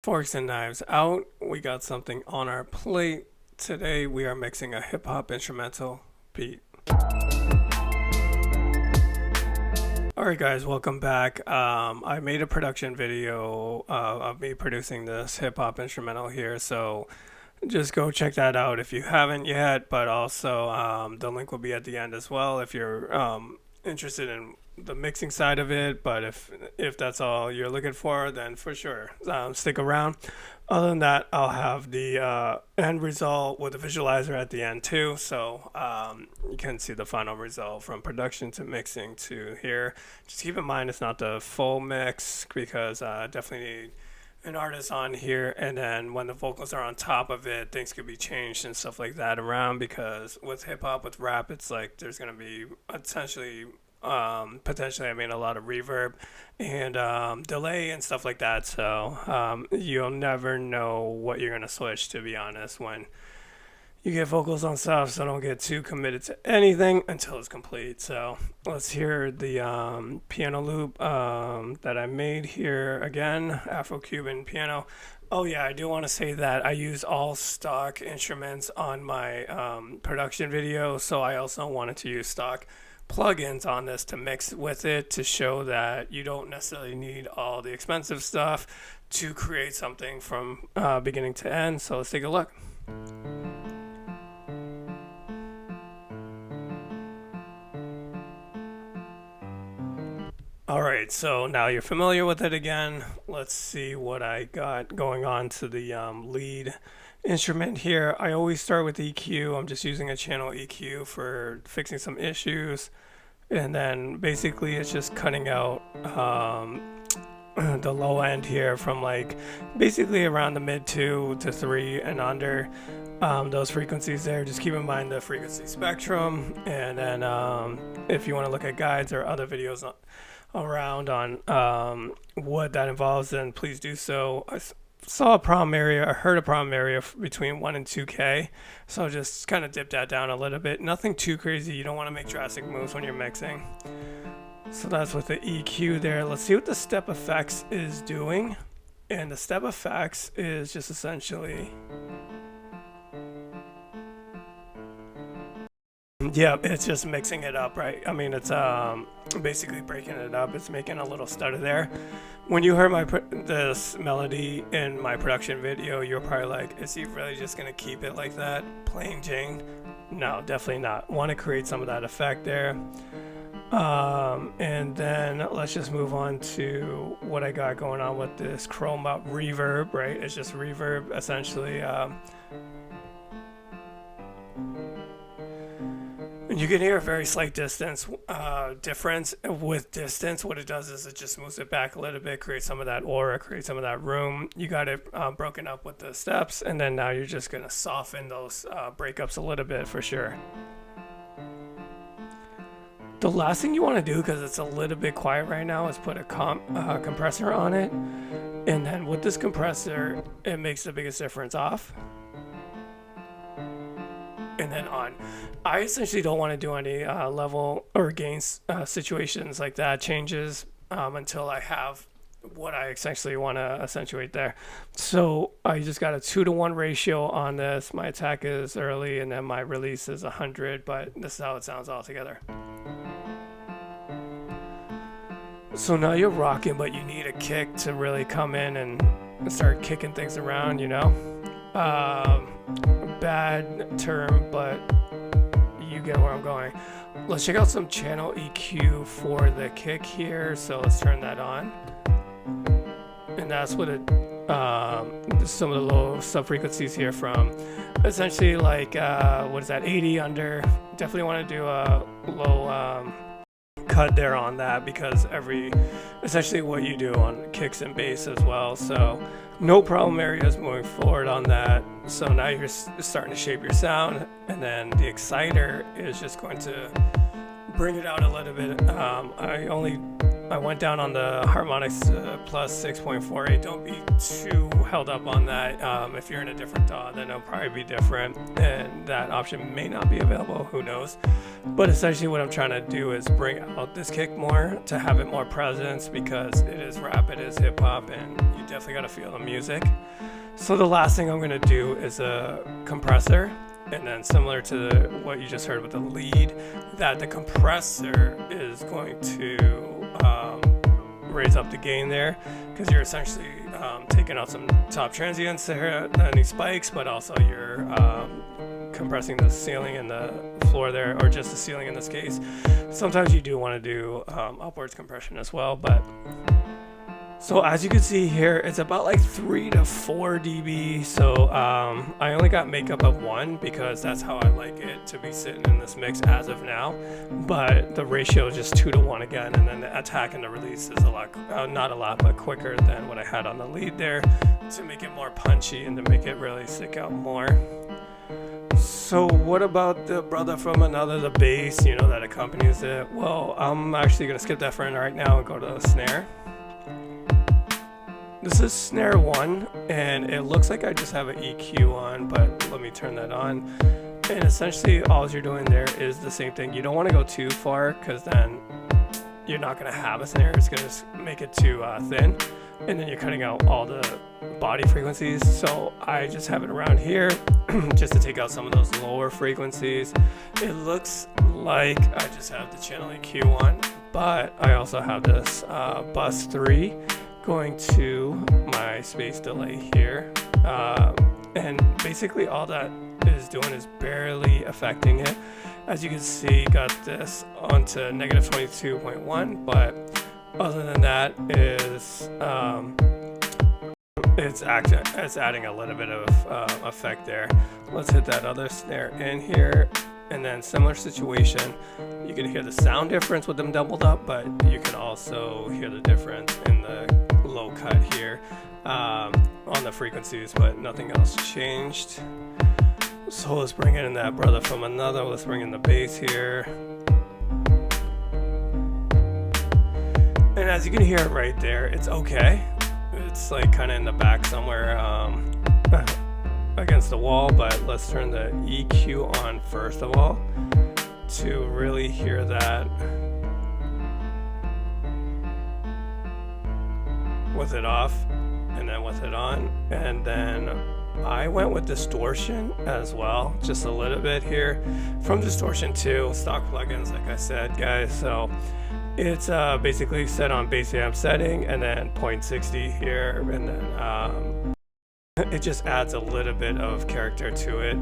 Forks and knives out. We got something on our plate. Today we are mixing a hip hop instrumental beat. Alright guys, welcome back. I made a production video of me producing this hip hop instrumental here, so just go check that out if you haven't yet, but also the link will be at the end as well if you're interested in the mixing side of it. But if that's all you're looking for, then for sure stick around. Other than that, I'll have the end result with a visualizer at the end too, so you can see the final result from production to mixing to here. Just keep in mind it's not the full mix because I definitely need an artist on here, and then when the vocals are on top of it, things could be changed and stuff like that around, because with hip-hop, with rap, it's like there's going to be potentially a lot of reverb and delay and stuff like that, so you'll never know what you're going to switch, to be honest, when you get vocals on stuff. So don't get too committed to anything until it's complete. So let's hear the piano loop that I made here again, Afro-Cuban piano. Oh yeah, I do want to say that I use all stock instruments on my production video, so I also wanted to use stock plugins on this to mix with it, to show that you don't necessarily need all the expensive stuff to create something from beginning to end. So let's take a look. Alright, so now you're familiar with it again. Let's see what I got going on to the lead instrument here. I always start with EQ. I'm just using a channel EQ for fixing some issues. And then basically it's just cutting out the low end here from like basically around the mid 2 to 3 and under. Those frequencies there, just keep in mind the frequency spectrum. And then if you want to look at guides or other videos around on what that involves, then please do so. I saw a problem area, I heard a problem area between 1 and 2K, so just kind of dip that down a little bit. Nothing too crazy. You don't want to make drastic moves when you're mixing. So that's with the EQ there. Let's see what the step effects is doing. And the step effects is just essentially, yeah, it's just mixing it up, right? I mean, it's basically breaking it up. It's making a little stutter there. When you heard this melody in my production video, you're probably like, is he really just gonna keep it like that, plain Jane? No, definitely not. Want to create some of that effect there. And then let's just move on to what I got going on with this chrome up reverb, right? It's just reverb essentially. You can hear a very slight distance difference. With distance, what it does is it just moves it back a little bit, creates some of that aura, creates some of that room. You got it broken up with the steps, and then now you're just going to soften those breakups a little bit for sure. The last thing you want to do, because it's a little bit quiet right now, is put a compressor on it. And then with this compressor, it makes the biggest difference off. And then on. I essentially don't want to do any level or gain situations like that, changes, until I have what I essentially want to accentuate there. So I just got a 2-to-1 ratio on this. My attack is early and then my release is 100, but this is how it sounds all together. So now you're rocking, but you need a kick to really come in and start kicking things around, you know? Bad term, but you get where I'm going. Let's check out some channel EQ for the kick here. So let's turn that on. And that's what it, some of the low sub frequencies here from essentially like, what is that, 80 under. Definitely want to do a low cut there on that, because essentially what you do on kicks and bass as well. So no problem areas moving forward on that. So now you're starting to shape your sound, and then the exciter is just going to bring it out a little bit. I only I went down on the harmonics plus 6.48. Don't be too held up on that. If you're in a different DAW, then it'll probably be different, and that option may not be available, who knows. But essentially what I'm trying to do is bring out this kick more to have it more presence, because it is rap, it is hip hop, and you definitely got to feel the music. So the last thing I'm going to do is a compressor. And then similar to what you just heard with the lead, that the compressor is going to raise up the gain there, because you're essentially taking out some top transients there, any spikes, but also you're compressing the ceiling and the floor there, or just the ceiling in this case. Sometimes you do want to do upwards compression as well, but so as you can see here, it's about like 3 to 4 dB. So I only got makeup of 1 because that's how I like it to be sitting in this mix as of now. But the ratio is just 2 to 1 again, and then the attack and the release is a lot, not a lot, but quicker than what I had on the lead there, to make it more punchy and to make it really stick out more. So what about the brother from another, the bass, that accompanies it? Well, I'm actually gonna skip that for right now and go to the snare. This is snare 1, and it looks like I just have an EQ on, but let me turn that on. And essentially all you're doing there is the same thing. You don't want to go too far, because then you're not going to have a snare. It's going to make it too thin, and then you're cutting out all the body frequencies. So I just have it around here just to take out some of those lower frequencies. It looks like I just have the channel EQ on, but I also have this bus 3 going to my space delay here, and basically all that is doing is barely affecting it. As you can see, got this onto negative 22.1, but other than that is it's adding a little bit of effect there. Let's hit that other snare in here, and then similar situation. You can hear the sound difference with them doubled up, but you can also hear the difference in the low cut here on the frequencies, but nothing else changed. So let's bring in that brother from another. Let's bring in the bass here, and as you can hear it right there, it's okay. It's like kind of in the back somewhere against the wall, but let's turn the EQ on first of all to really hear that with it off and then with it on. And then I went with distortion as well, just a little bit here. From distortion to stock plugins, like I said, guys. So it's basically set on bass amp setting, and then 0.60 here, and then it just adds a little bit of character to it,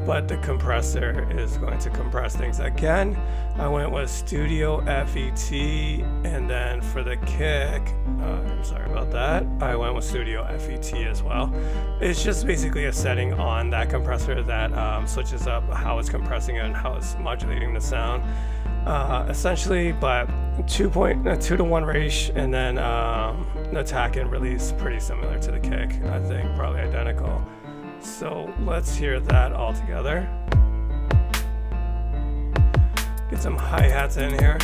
but the compressor is going to compress things again. I went with Studio FET, and then for the kick, I'm sorry about that, I went with Studio FET as well. It's just basically a setting on that compressor that switches up how it's compressing it and how it's modulating the sound. Essentially, but 2 to 1 ratio, and then attack and release pretty similar to the kick. I think probably identical. So let's hear that all together. Get some hi-hats in here,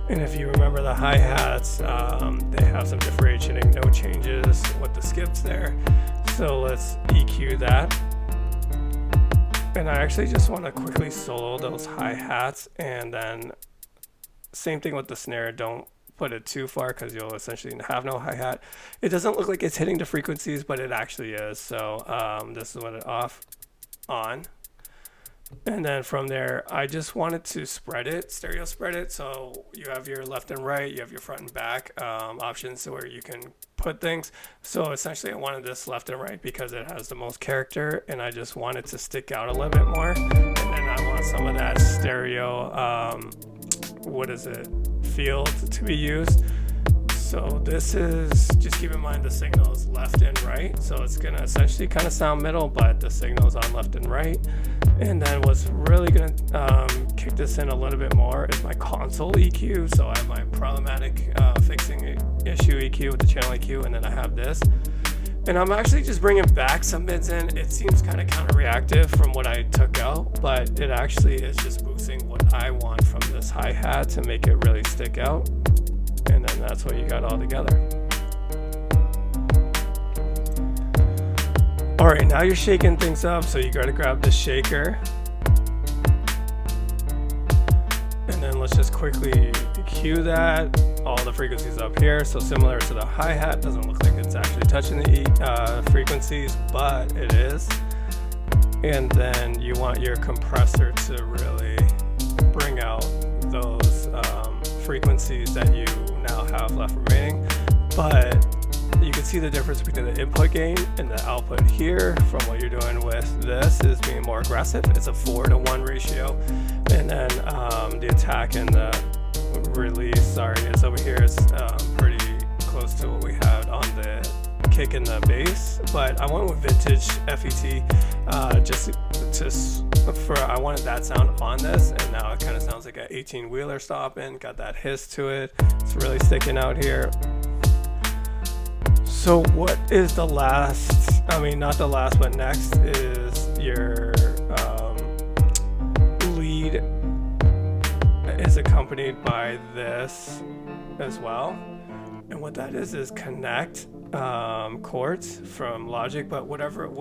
and if you remember the hi-hats, they have some differentiating, no changes with the skips there. So let's EQ that. And I actually just want to quickly solo those hi-hats, and then same thing with the snare. Don't put it too far, because you'll essentially have no hi-hat. It doesn't look like it's hitting the frequencies, but it actually is. So this is what it off, on. And then from there, I just wanted to spread it, stereo spread it. So you have your left and right, you have your front and back options where you can put things. So essentially I wanted this left and right because it has the most character, and I just wanted to stick out a little bit more. And then I want some of that stereo, field to be used. So this is, just keep in mind the signal is left and right. So it's gonna essentially kind of sound middle, but the signal is on left and right. And then what's really gonna kick this in a little bit more is my console EQ. So I have my problematic fixing issue EQ with the channel EQ, and then I have this. And I'm actually just bringing back some mids in. It seems kind of counter-reactive from what I took out, but it actually is just boosting what I want from this hi-hat to make it really stick out. And then that's what you got all together. All right, now you're shaking things up, so you gotta grab the shaker. And then let's just quickly EQ that. All the frequencies up here, so similar to the hi-hat, doesn't look like it's actually touching the frequencies, but it is. And then you want your compressor to really bring out those frequencies that you now have left remaining. But you can see the difference between the input gain and the output here from what you're doing with this is being more aggressive. It's a 4-to-1 ratio. And then the attack and the release, is over here. It's pretty close to what we had on the kick and the bass. But I went with vintage FET I wanted that sound on this, and now it kind of sounds like an 18-wheeler stopping. Got that hiss to it. It's really sticking out here. So what is the last, not the last, but next is your lead is accompanied by this as well. And what that is connect chords from Logic, but what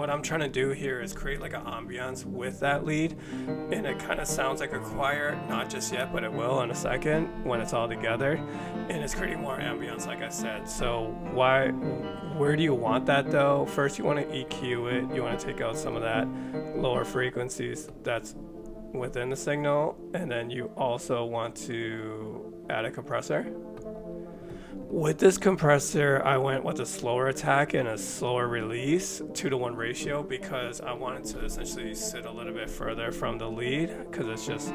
I'm trying to do here is create like an ambiance with that lead, and it kind of sounds like a choir, not just yet, but it will in a second when it's all together, and it's creating more ambience, like I said. So where do you want that though? First you want to EQ it, you want to take out some of that lower frequencies that's within the signal, and then you also want to add a compressor. With this compressor, I went with a slower attack and a slower release, 2-to-1 ratio, because I wanted to essentially sit a little bit further from the lead, because it's just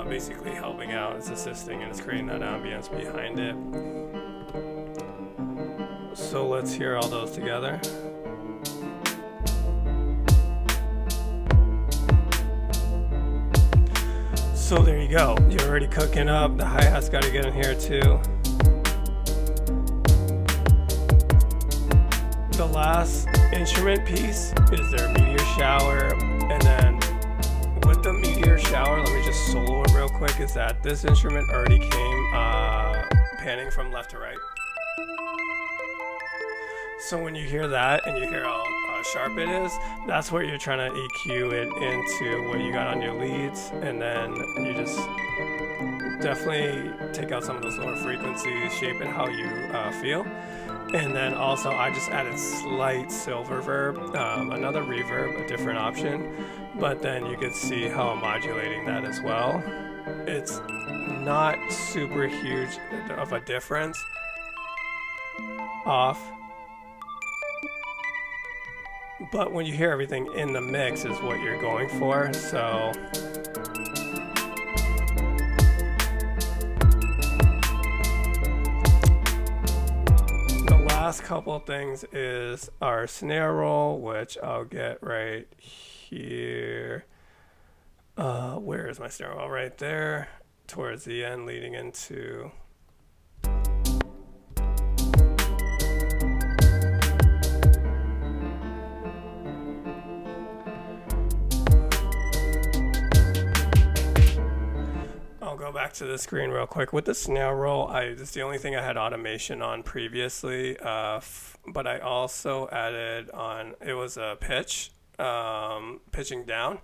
basically helping out, it's assisting, and it's creating that ambience behind it. So let's hear all those together. So there you go, you're already cooking up. The hi-hat's got to get in here too. The last instrument piece is their meteor shower, and then with the meteor shower, let me just solo it real quick, is that this instrument already came panning from left to right. So when you hear that and you hear how sharp it is, that's where you're trying to EQ it into what you got on your leads, and then you just definitely take out some of those lower frequencies, shape it how you feel. And then also I just added slight silver verb, another reverb, a different option, but then you could see how I'm modulating that as well. It's not super huge of a difference off, but when you hear everything in the mix is what you're going for. So last couple things is our snare roll, which I'll get right here. Where is my snare roll? Right there, towards the end, leading into back to the screen real quick. With the snare roll, it's the only thing I had automation on previously, but I also added on, it was a pitch, pitching down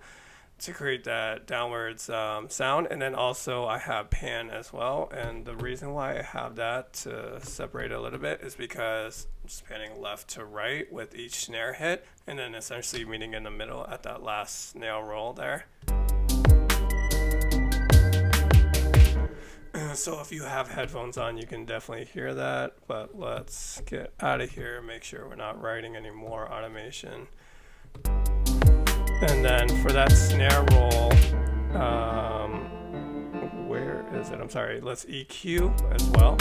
to create that downwards sound, and then also I have pan as well. And the reason why I have that to separate a little bit is because I'm just panning left to right with each snare hit, and then essentially meeting in the middle at that last snare roll there. So if you have headphones on, you can definitely hear that, but let's get out of here, make sure we're not writing any more automation. And then for that snare roll, where is it? I'm sorry, let's EQ as well.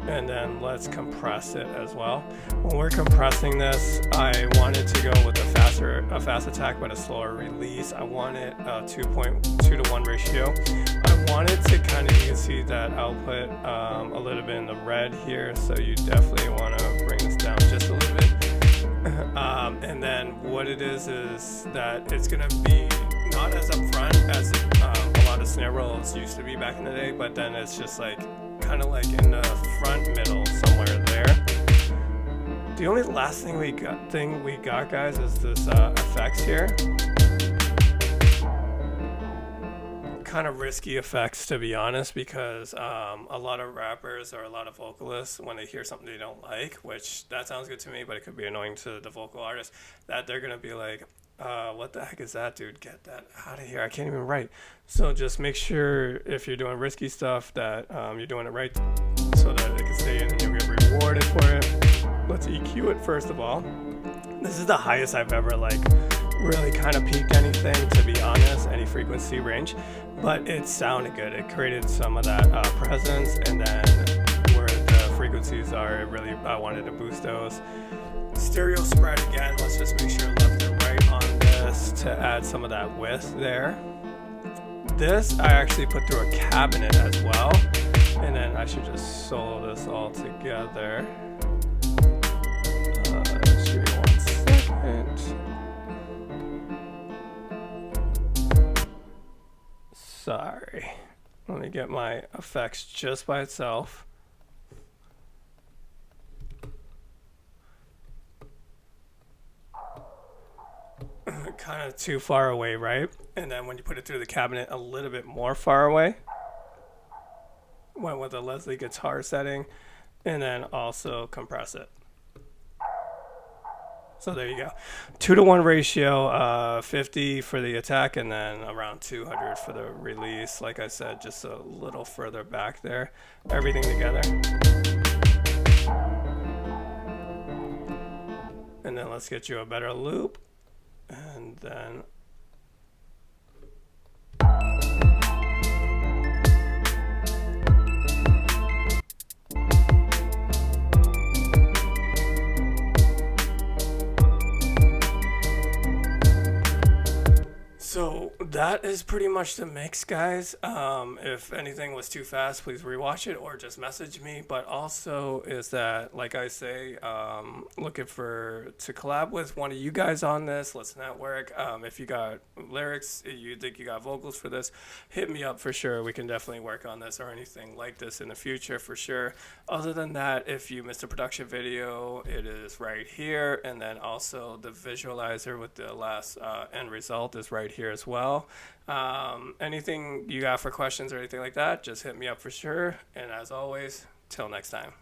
And then let's compress it as well. When we're compressing this, I wanted to go with a fast attack but a slower release. I want it 2.2 to 1 ratio. I wanted to kind of, you can see that output a little bit in the red here, so you definitely want to bring this down just a little bit. And then what it is that it's going to be not as upfront as a lot of snare rolls used to be back in the day, but then it's just like kind of like in the front middle somewhere there. The only last thing we got guys is this effects here. Kind of risky effects, to be honest, because a lot of rappers or a lot of vocalists, when they hear something they don't like, which that sounds good to me but it could be annoying to the vocal artist, that they're gonna be like, what the heck is that, dude? Get that out of here. I can't even write. So just make sure if you're doing risky stuff that you're doing it right so that it can stay in and you'll get rewarded for it. Let's EQ it first of all. This is the highest I've ever like really kind of peaked anything, to be honest, any frequency range, but it sounded good. It created some of that presence, and then where the frequencies are, I wanted to boost those. Stereo spread again, let's just make sure left and right on this to add some of that width there. This I actually put through a cabinet as well, and then I should just solo this all together. Just give me 1 second. Sorry, let me get my effects just by itself. Kind of too far away, right? And then when you put it through the cabinet, a little bit more far away. Went with a Leslie guitar setting, and then also compress it. So there you go, 2 to 1 ratio, 50 for the attack, and then around 200 for the release. Like I said, just a little further back there. Everything together. And then let's get you a better loop. And then so that is pretty much the mix, guys. If anything was too fast, please rewatch it or just message me. But also is that, like I say, looking to collab with one of you guys on this. Let's network. If you got lyrics, you think you got vocals for this, hit me up for sure. We can definitely work on this or anything like this in the future for sure. Other than that, if you missed a production video, it is right here. And then also the visualizer with the last end result is right here as well. Anything you got for questions or anything like that, just hit me up for sure. And as always, till next time.